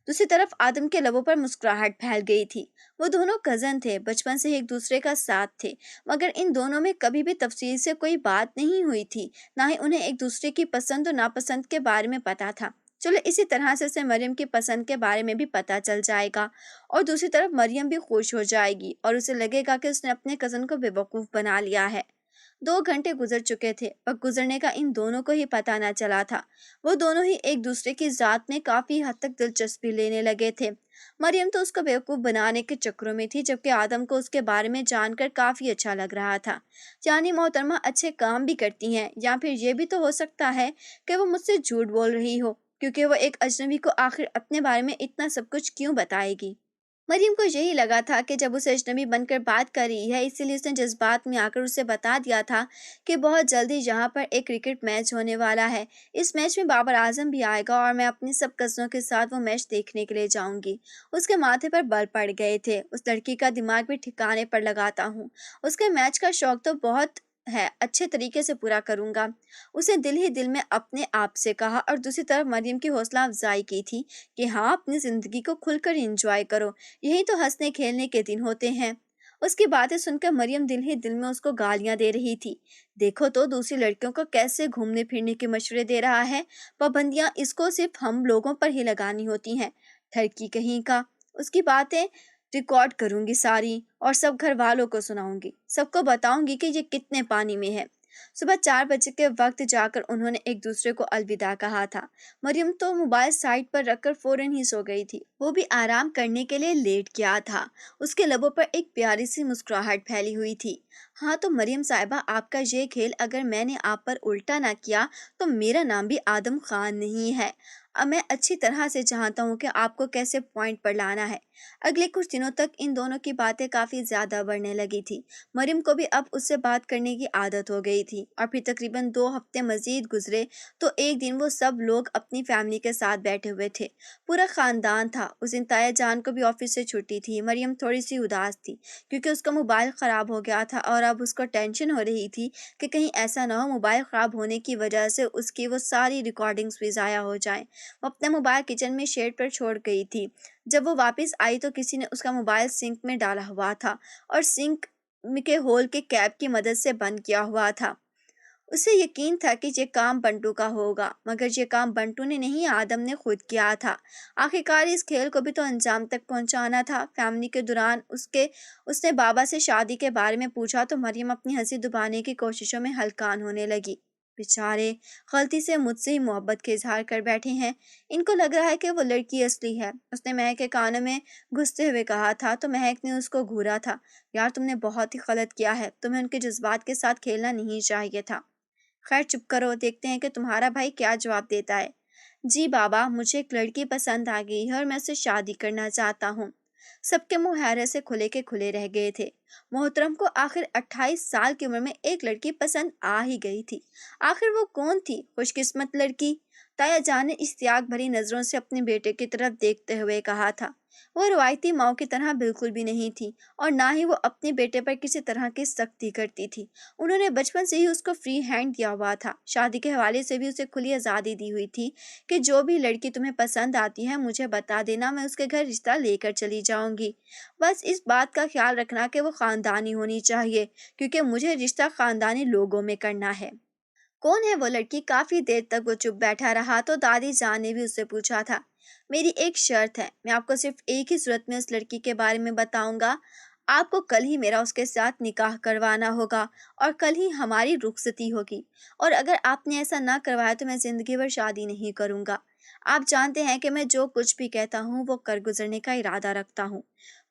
Speaker 1: دوسری طرف آدم کے لبوں پر مسکراہٹ پھیل گئی تھی۔ وہ دونوں کزن تھے، بچپن سے ایک دوسرے کا ساتھ تھے، مگر ان دونوں میں کبھی بھی تفصیل سے کوئی بات نہیں ہوئی تھی، نہ ہی انہیں ایک دوسرے کی پسند و ناپسند کے بارے میں پتا تھا۔ چلو اسی طرح سے اسے مریم کی پسند کے بارے میں بھی پتا چل جائے گا اور دوسری طرف مریم بھی خوش ہو جائے گی اور اسے لگے گا کہ اس نے اپنے کزن کو بے وقوف بنا لیا ہے۔ 2 گھنٹے گزر چکے تھے، وقت گزرنے کا ان دونوں کو ہی پتہ نہ چلا تھا۔ وہ دونوں ہی ایک دوسرے کی ذات میں کافی حد تک دلچسپی لینے لگے تھے۔ مریم تو اس کو بیوقوف بنانے کے چکروں میں تھی، جبکہ آدم کو اس کے بارے میں جان کر کافی اچھا لگ رہا تھا۔ یعنی محترمہ اچھے کام بھی کرتی ہیں، یا پھر یہ بھی تو ہو سکتا ہے کہ وہ مجھ سے جھوٹ بول رہی ہو، کیونکہ وہ ایک اجنبی کو آخر اپنے بارے میں اتنا سب کچھ کیوں بتائے گی؟ مریم کو یہی لگا تھا کہ جب اسے اجنبی بن کر بات کر رہی ہے، اسی لیے اس نے جذبات میں آ کر اسے بتا دیا تھا کہ بہت جلدی یہاں پر ایک کرکٹ میچ ہونے والا ہے۔ اس میچ میں بابر اعظم بھی آئے گا اور میں اپنی سب کزنوں کے ساتھ وہ میچ دیکھنے کے لیے جاؤں گی۔ اس کے ماتھے پر بل پڑ گئے تھے۔ اس لڑکی کا دماغ بھی ٹھکانے پر لگاتا ہوں۔ اس کے میچ کا شوق تو بہت ہے، اچھے طریقے سے پورا کروں گا، اسے دل ہی دل میں اپنے آپ سے کہا، اور دوسری طرف مریم کی حوصلہ افزائی کی تھی کہ ہاں، اپنی زندگی کو کھل کر انجوائے کرو، یہی تو ہنسنے کھیلنے کے دن ہوتے ہیں۔ اس کی باتیں سن کر مریم دل ہی دل میں اس کو گالیاں دے رہی تھی۔ دیکھو تو دوسری لڑکیوں کو کیسے گھومنے پھرنے کے مشورے دے رہا ہے، پابندیاں اس کو صرف ہم لوگوں پر ہی لگانی ہوتی ہیں، ٹھرکی کہیں کا۔ اس کی باتیں ریکارڈ کروں گی ساری اور سب گھر والوں کو سناؤں گی، سب کو بتاؤں گی کہ یہ کتنے پانی میں ہے۔ صبح 4 بجے کے وقت جا کر انہوں نے ایک دوسرے کو الوداع کہا تھا۔ مریم تو موبائل سائڈ پر رکھ کر فوراً ہی سو گئی تھی۔ وہ بھی آرام کرنے کے لیے لیٹ گیا تھا۔ اس کے لبوں پر ایک پیاری سی مسکراہٹ پھیلی ہوئی تھی۔ ہاں تو مریم صاحبہ، آپ کا یہ کھیل اگر میں نے آپ پر الٹا نہ کیا تو میرا نام بھی آدم خان نہیں ہے۔ اب میں اچھی طرح سے جانتا ہوں کہ آپ کو کیسے پوائنٹ پر لانا ہے۔ اگلے کچھ دنوں تک ان دونوں کی باتیں کافی زیادہ بڑھنے لگی تھی۔ مریم کو بھی اب اس سے بات کرنے کی عادت ہو گئی تھی، اور پھر تقریباً 2 ہفتے مزید گزرے تو ایک دن وہ سب لوگ اپنی فیملی کے ساتھ بیٹھے ہوئے تھے، پورا خاندان تھا۔ اس دن تایا جان کو بھی آفس سے چھٹی تھی۔ مریم تھوڑی سی اداس تھی کیونکہ اس کا موبائل خراب ہو گیا تھا، اور اب اس کو ٹینشن ہو رہی تھی کہ کہیں ایسا نہ ہو موبائل خراب ہونے کی وجہ سے اس کی وہ ساری ریکارڈنگز بھی ضائع ہو جائیں۔ وہ اپنا موبائل کچن میں شیڈ پر چھوڑ گئی تھی۔ جب وہ واپس آئی تو کسی نے اس کا موبائل سنک میں ڈالا ہوا تھا اور سنک کے ہول کے کیپ کی مدد سے بند کیا ہوا تھا۔ اسے یقین تھا کہ یہ کام بنٹو کا ہوگا، مگر یہ کام بنٹو نے نہیں، آدم نے خود کیا تھا۔ آخرکار اس کھیل کو بھی تو انجام تک پہنچانا تھا۔ فیملی کے دوران اس نے بابا سے شادی کے بارے میں پوچھا تو مریم اپنی ہنسی دبانے کی کوششوں میں ہلکان ہونے لگی۔ بیچارے غلطی سے مجھ سے ہی محبت کے اظہار کر بیٹھے ہیں، ان کو لگ رہا ہے کہ وہ لڑکی اصلی ہے، اس نے مہک کے کانوں میں گھستے ہوئے کہا تھا تو مہک نے اس کو گھورا تھا۔ یار تم نے بہت ہی غلط کیا ہے، تمہیں ان کے جذبات کے ساتھ کھیلنا نہیں چاہیے تھا۔ خیر چپ کرو، دیکھتے ہیں کہ تمہارا بھائی کیا جواب دیتا ہے۔ جی بابا، مجھے ایک لڑکی پسند آ گئی ہے اور میں اسے شادی کرنا چاہتا ہوں۔ سب کے منہ حیرت سے کھلے کے کھلے رہ گئے تھے۔ محترم کو آخر 28 سال کی عمر میں ایک لڑکی پسند آ ہی گئی تھی۔ آخر وہ کون تھی خوش قسمت لڑکی؟ تایا جان نے اشتیاق بھری نظروں سے اپنے بیٹے کی طرف دیکھتے ہوئے کہا تھا۔ وہ روایتی ماؤں کی طرح بالکل بھی نہیں تھی اور نہ ہی وہ اپنے بیٹے پر کسی طرح کی سختی کرتی تھی۔ انہوں نے بچپن سے ہی اس کو فری ہینڈ دیا ہوا تھا، شادی کے حوالے سے بھی اسے کھلی آزادی دی ہوئی تھی کہ جو بھی لڑکی تمہیں پسند آتی ہے مجھے بتا دینا، میں اس کے گھر رشتہ لے کر چلی جاؤں گی۔ بس اس بات کا خیال رکھنا کہ وہ خاندانی ہونی چاہیے، کیونکہ مجھے رشتہ خاندانی لوگوں میں کرنا ہے۔ کون ہے وہ لڑکی؟ کافی دیر تک وہ چپ بیٹھا رہا تو دادی جان نے بھی اس سے پوچھا تھا۔ میری ایک شرط ہے، میں آپ کو صرف ایک ہی صورت میں اس لڑکی کے بارے میں بتاؤں گا۔ آپ کو کل ہی میرا اس کے ساتھ نکاح کروانا ہوگا اور کل ہی ہماری رخصتی ہوگی، اور اگر آپ نے ایسا نہ کروایا تو میں زندگی بھر شادی نہیں کروں گا۔ آپ جانتے ہیں کہ میں جو کچھ بھی کہتا ہوں وہ کر گزرنے کا ارادہ رکھتا ہوں۔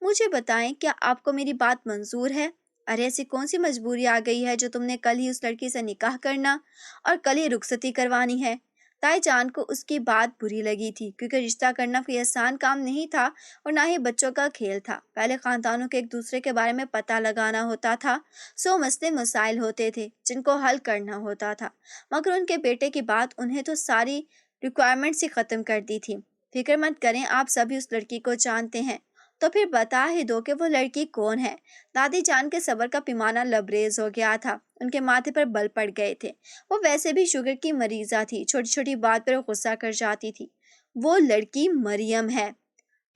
Speaker 1: مجھے بتائیں، کیا آپ کو میری بات منظور ہے؟ ارے ایسی کون سی مجبوری آ گئی ہے جو تم نے کل ہی اس لڑکی سے نکاح کرنا اور کل ہی رخصتی کروانی ہے؟ تائی جان کو اس کی بات بری لگی تھی، کیونکہ رشتہ کرنا کوئی آسان کام نہیں تھا اور نہ ہی بچوں کا کھیل تھا۔ پہلے خاندانوں کے ایک دوسرے کے بارے میں پتہ لگانا ہوتا تھا، سو مسئلے مسائل ہوتے تھے جن کو حل کرنا ہوتا تھا، مگر ان کے بیٹے کی بات انہیں تو ساری ریکوائرمنٹس ہی ختم کر دی تھی۔ فکر مت کریں، آپ سبھی اس لڑکی کو جانتے ہیں، تو پھر بتا ہی دو کہ وہ لڑکی کون ہے۔ دادی جان کے صبر کا پیمانہ لبریز ہو گیا تھا، ان کے ماتھے پر بل پڑ گئے تھے۔ وہ ویسے بھی شوگر کی مریضہ تھی، چھوٹی چھوٹی بات پر غصہ کر جاتی تھی۔ وہ لڑکی مریم ہے۔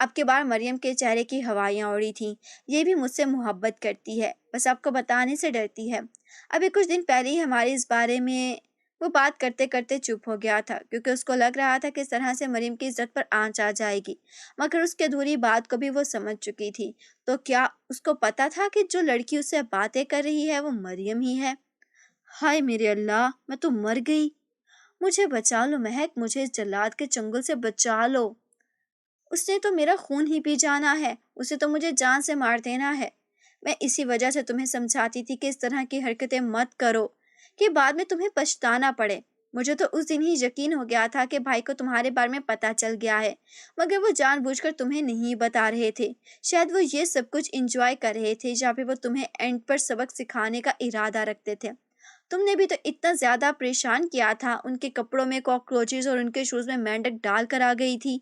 Speaker 1: اب کے بار مریم کے چہرے کی ہوائیاں اڑی تھیں۔ یہ بھی مجھ سے محبت کرتی ہے، بس آپ کو بتانے سے ڈرتی ہے۔ ابھی کچھ دن پہلے ہی ہمارے اس بارے میں وہ بات کرتے کرتے چپ ہو گیا تھا، کیونکہ اس کو لگ رہا تھا کہ اس طرح سے مریم کی عزت پر آنچ آ جائے گی، مگر اس کے ادھوری بات کو بھی وہ سمجھ چکی تھی۔ تو کیا اس کو پتا تھا کہ جو لڑکی اس سے باتیں کر رہی ہے وہ مریم ہی ہے؟ ہائے میرے اللہ، میں تو مر گئی۔ مجھے بچا لو مہک، مجھے اس جلاد کے چنگل سے بچا لو۔ اس نے تو میرا خون ہی پی جانا ہے، اسے تو مجھے جان سے مار دینا ہے۔ میں اسی وجہ سے تمہیں سمجھاتی تھی کہ اس طرح کی حرکتیں مت کرو کہ بعد میں تمہیں پچھتانا پڑے۔ مجھے تو اس دن ہی یقین ہو گیا تھا کہ بھائی کو تمہارے بارے میں پتہ چل گیا ہے، مگر وہ جان بوجھ کر تمہیں نہیں بتا رہے تھے۔ شاید وہ یہ سب کچھ انجوائے کر رہے تھے، یا پھر وہ تمہیں اینڈ پر سبق سکھانے کا ارادہ رکھتے تھے۔ تم نے بھی تو اتنا زیادہ پریشان کیا تھا، ان کے کپڑوں میں کاکروچز اور ان کے شوز میں مینڈک ڈال کر آ گئی تھی۔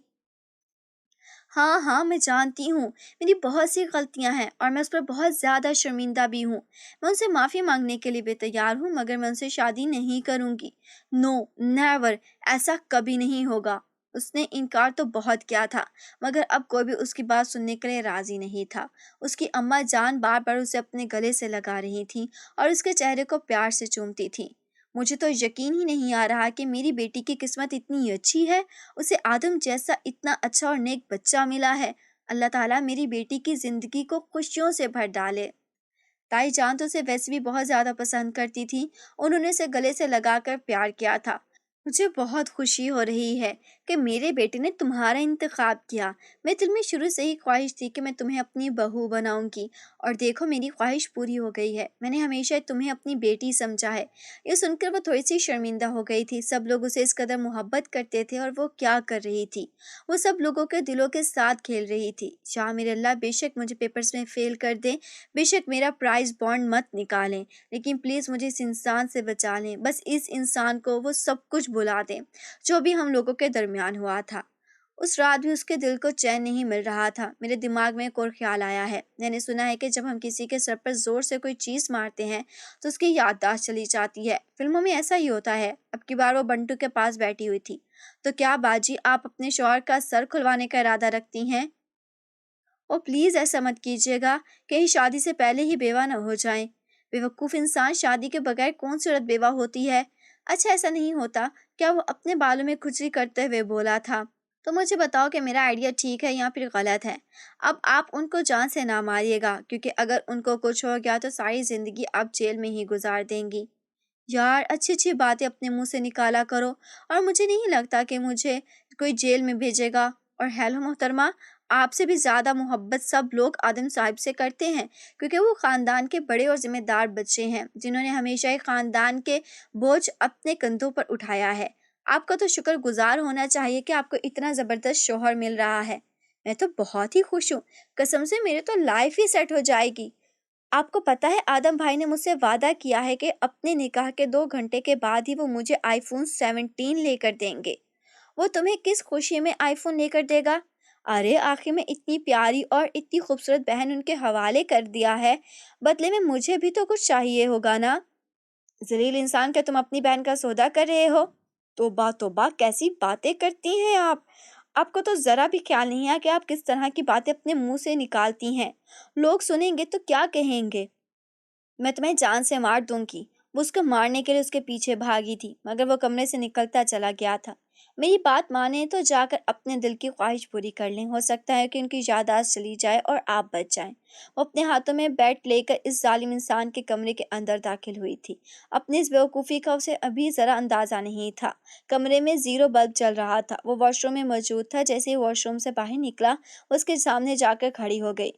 Speaker 1: ہاں ہاں، میں جانتی ہوں میری بہت سی غلطیاں ہیں اور میں اس پر بہت زیادہ شرمندہ بھی ہوں۔ میں ان سے معافی مانگنے کے لیے بھی تیار ہوں، مگر میں ان سے شادی نہیں کروں گی۔ نو، نیور، ایسا کبھی نہیں ہوگا۔ اس نے انکار تو بہت کیا تھا، مگر اب کوئی بھی اس کی بات سننے کے لیے راضی نہیں تھا۔ اس کی اماں جان بار بار اسے اپنے گلے سے لگا رہی تھیں اور اس کے چہرے کو پیار سے چومتی تھیں۔ مجھے تو یقین ہی نہیں آ رہا کہ میری بیٹی کی قسمت اتنی اچھی ہے، اسے آدم جیسا اتنا اچھا اور نیک بچہ ملا ہے۔ اللہ تعالیٰ میری بیٹی کی زندگی کو خوشیوں سے بھر ڈالے۔ تائی جان تو اسے ویسے بھی بہت زیادہ پسند کرتی تھی، انہوں نے اسے گلے سے لگا کر پیار کیا تھا۔ مجھے بہت خوشی ہو رہی ہے کہ میرے بیٹے نے تمہارا انتخاب کیا۔ میں دل میں شروع سے ہی خواہش تھی کہ میں تمہیں اپنی بہو بناؤں گی، اور دیکھو میری خواہش پوری ہو گئی ہے۔ میں نے ہمیشہ تمہیں اپنی بیٹی سمجھا ہے۔ یہ سن کر وہ تھوڑی سی شرمندہ ہو گئی تھی۔ سب لوگ اسے اس قدر محبت کرتے تھے اور وہ کیا کر رہی تھی؟ وہ سب لوگوں کے دلوں کے ساتھ کھیل رہی تھی۔ یا میرے اللہ، بے شک مجھے پیپرز میں فیل کر دیں، بے شک میرا پرائز بانڈ مت نکالیں، لیکن پلیز مجھے اس انسان سے بچا لیں۔ بس اس انسان کو وہ سب کچھ بلا دیں جو بھی ہم لوگوں کے درمیان ہوا تھا۔ اس رات بھی اس کے دل کو چین نہیں مل رہا تھا۔ میرے دماغ میں ایک اور خیال آیا ہے۔ میں نے سنا ہے کہ جب ہم کسی کے سر پر زور سے کوئی چیز مارتے ہیں تو اس کی یادداشت چلی جاتی ہے۔ فلموں میں ایسا ہی ہوتا ہے۔ اب کی بار وہ بنٹو کے پاس بیٹھی ہوئی تھی۔ تو کیا باجی، آپ اپنے شوہر کا سر کھلوانے کا ارادہ رکھتی ہیں؟ او پلیز ایسا مت کیجیے گا، کہیں شادی سے پہلے ہی بیوہ نہ ہو جائیں۔ بیوقوف انسان، شادی کے بغیر کون سی عورت بیوہ ہوتی ہے؟ اچھا ایسا نہیں ہوتا کیا؟ وہ اپنے بالوں میں کھجلی کرتے ہوئے بولا تھا۔ تو مجھے بتاؤ کہ میرا آئیڈیا ٹھیک ہے یا پھر غلط ہے؟ اب آپ ان کو جان سے نہ ماریے گا، کیونکہ اگر ان کو کچھ ہو گیا تو ساری زندگی آپ جیل میں ہی گزار دیں گی۔ یار، اچھی اچھی باتیں اپنے منہ سے نکالا کرو، اور مجھے نہیں لگتا کہ مجھے کوئی جیل میں بھیجے گا۔ اور ہیلو محترمہ، آپ سے بھی زیادہ محبت سب لوگ آدم صاحب سے کرتے ہیں، کیونکہ وہ خاندان کے بڑے اور ذمہ دار بچے ہیں جنہوں نے ہمیشہ ہی خاندان کے بوجھ اپنے کندھوں پر اٹھایا ہے۔ آپ کا تو شکر گزار ہونا چاہیے کہ آپ کو اتنا زبردست شوہر مل رہا ہے۔ میں تو بہت ہی خوش ہوں، قسم سے میرے تو لائف ہی سیٹ ہو جائے گی۔ آپ کو پتہ ہے آدم بھائی نے مجھ سے وعدہ کیا ہے کہ اپنے نکاح کے 2 گھنٹے کے بعد ہی وہ مجھے آئی فون 17 لے کر دیں گے۔ وہ تمہیں کس خوشی میں آئی فون لے کر دے گا؟ ارے آخر میں اتنی پیاری اور اتنی خوبصورت بہن ان کے حوالے کر دیا ہے، بدلے میں مجھے بھی تو کچھ چاہیے ہوگا نا۔ ذلیل انسان، کیا تم اپنی بہن کا سودا کر رہے ہو؟ توبہ توبہ، کیسی باتیں کرتی ہیں آپ! آپ کو تو ذرا بھی خیال نہیں ہے کہ آپ کس طرح کی باتیں اپنے منہ سے نکالتی ہیں۔ لوگ سنیں گے تو کیا کہیں گے؟ میں تمہیں جان سے مار دوں گی۔ وہ اس کو مارنے کے لیے اس کے پیچھے بھاگی تھی، مگر وہ کمرے سے نکلتا چلا گیا تھا۔ میری بات مانیں تو جا کر اپنے دل کی خواہش پوری کر لیں، ہو سکتا ہے کہ ان کی یادداشت چلی جائے اور آپ بچ جائیں۔ وہ اپنے ہاتھوں میں بیٹ لے کر اس ظالم انسان کے کمرے کے اندر داخل ہوئی تھی۔ اپنی اس بیوقوفی کا اسے ابھی ذرا اندازہ نہیں تھا۔ کمرے میں 0 بلب چل رہا تھا۔ وہ واش روم میں موجود تھا۔ جیسے ہی واش روم سے باہر نکلا، وہ اس کے سامنے جا کر کھڑی ہو گئی۔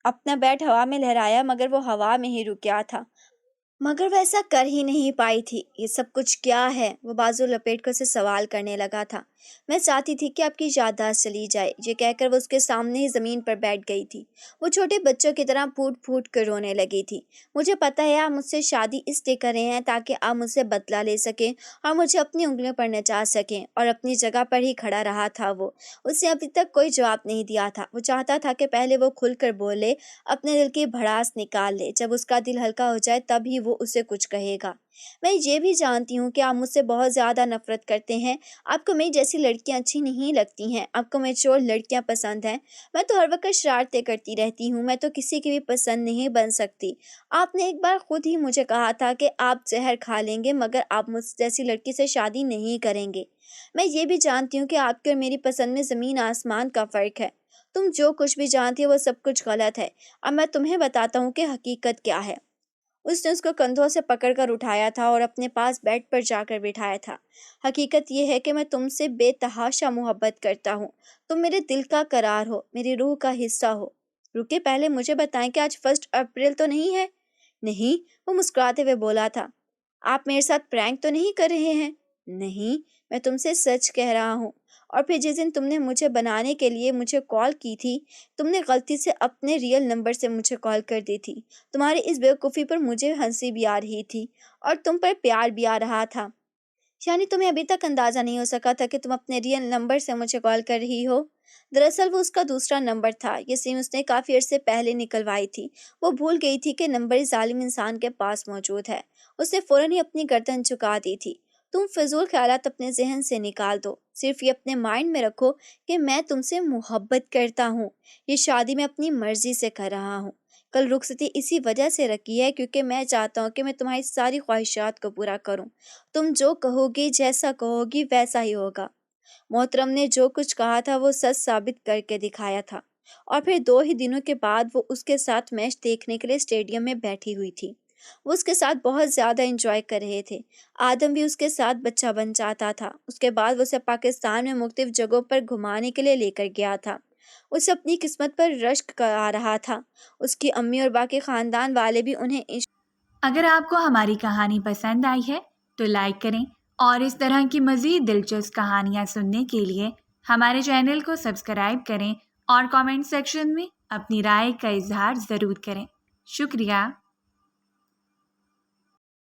Speaker 1: اپنا بیٹ ہوا میں لہرایا، مگر وہ ہوا میں ہی رک گیا تھا۔ مگر وہ ایسا کر ہی نہیں پائی تھی۔ یہ سب کچھ کیا ہے؟ وہ بازو لپیٹ کر اسے سوال کرنے لگا تھا۔ میں چاہتی تھی کہ آپ کی یادداشت چلی جائے، یہ کہہ کر وہ اس کے سامنے ہی زمین پر بیٹھ گئی تھی۔ وہ چھوٹے بچوں کی طرح پھوٹ پھوٹ کر رونے لگی تھی۔ مجھے پتہ ہے آپ مجھ سے شادی اس لیے کر رہے ہیں تاکہ آپ مجھ سے بدلہ لے سکیں اور مجھے اپنی انگلیوں پر نچا سکیں۔ اور اپنی جگہ پر ہی کھڑا رہا تھا وہ۔ اس نے ابھی تک کوئی جواب نہیں دیا تھا۔ وہ چاہتا تھا کہ پہلے وہ کھل کر بولے، اپنے دل کی بھڑاس نکال لے۔ جب اس کا دل ہلکا ہو جائے تب ہی وہ اسے کچھ کہے گا۔ میں یہ بھی جانتی ہوں کہ آپ مجھ سے بہت زیادہ نفرت کرتے ہیں۔ آپ کو میری جیسی لڑکیاں اچھی نہیں لگتی ہیں۔ آپ کو میچور لڑکیاں پسند ہیں۔ میں تو ہر وقت شرارتیں کرتی رہتی ہوں۔ میں تو کسی کی بھی پسند نہیں بن سکتی۔ آپ نے ایک بار خود ہی مجھے کہا تھا کہ آپ زہر کھا لیں گے مگر آپ مجھ جیسی لڑکی سے شادی نہیں کریں گے۔ میں یہ بھی جانتی ہوں کہ آپ کی اور میری پسند میں زمین آسمان کا فرق ہے۔ تم جو کچھ بھی جانتی ہو وہ سب کچھ غلط ہے۔ اب میں تمہیں بتاتا ہوں کہ حقیقت کیا ہے۔ اس نے اس کو کندھوں سے پکڑ کر اٹھایا تھا اور اپنے پاس بیڈ پر جا کر بٹھایا تھا۔ حقیقت یہ ہے کہ میں تم سے بے تحاشا محبت کرتا ہوں۔ تم میرے دل کا قرار ہو، میری روح کا حصہ ہو۔ رکے، پہلے مجھے بتائیں کہ آج 1 اپریل تو نہیں ہے؟ نہیں، وہ مسکراتے ہوئے بولا تھا۔ آپ میرے ساتھ پرینک تو نہیں کر رہے ہیں؟ نہیں، میں تم سے سچ کہہ رہا ہوں۔ اور پھر جس دن تم نے مجھے بنانے کے لیے مجھے کال کی تھی، تم نے غلطی سے اپنے ریئل نمبر سے مجھے کال کر دی تھی۔ تمہاری اس بیوقوفی پر مجھے ہنسی بھی آ رہی تھی اور تم پر پیار بھی آ رہا تھا۔ یعنی تمہیں ابھی تک اندازہ نہیں ہو سکا تھا کہ تم اپنے ریئل نمبر سے مجھے کال کر رہی ہو۔ دراصل وہ اس کا دوسرا نمبر تھا۔ یہ سم اس نے کافی عرصے پہلے نکلوائی تھی۔ وہ بھول گئی تھی کہ نمبر اس ظالم انسان کے پاس موجود ہے۔ اس نے فوراً ہی اپنی گردن جھکا دی تھی۔ تم فضول خیالات اپنے ذہن سے نکال دو۔ صرف یہ اپنے مائنڈ میں رکھو کہ میں تم سے محبت کرتا ہوں۔ یہ شادی میں اپنی مرضی سے کر رہا ہوں۔ کل رخصتی اسی وجہ سے رکھی ہے کیونکہ میں چاہتا ہوں کہ میں تمہاری ساری خواہشات کو پورا کروں۔ تم جو کہو گی، جیسا کہو گی ویسا ہی ہوگا۔ محترم نے جو کچھ کہا تھا وہ سچ ثابت کر کے دکھایا تھا۔ اور پھر 2 ہی دنوں کے بعد وہ اس کے ساتھ میچ دیکھنے کے لیے اسٹیڈیم میں بیٹھی ہوئی تھی۔ وہ اس کے ساتھ بہت زیادہ انجوائے کر رہے تھے۔ آدم بھی اس کے ساتھ بچہ بن جاتا تھا۔ اس کے بعد وہ اسے پاکستان میں مختلف جگہوں پر گھمانے کے لیے لے کر گیا تھا۔ اسے اپنی قسمت پر رشک آ رہا تھا۔ اس کی امی اور باقی خاندان والے بھی انہیں
Speaker 2: اگر آپ کو ہماری کہانی پسند آئی ہے تو لائک کریں اور اس طرح کی مزید دلچسپ کہانیاں سننے کے لیے ہمارے چینل کو سبسکرائب کریں اور کامنٹ سیکشن میں اپنی رائے کا اظہار ضرور کریں۔ شکریہ۔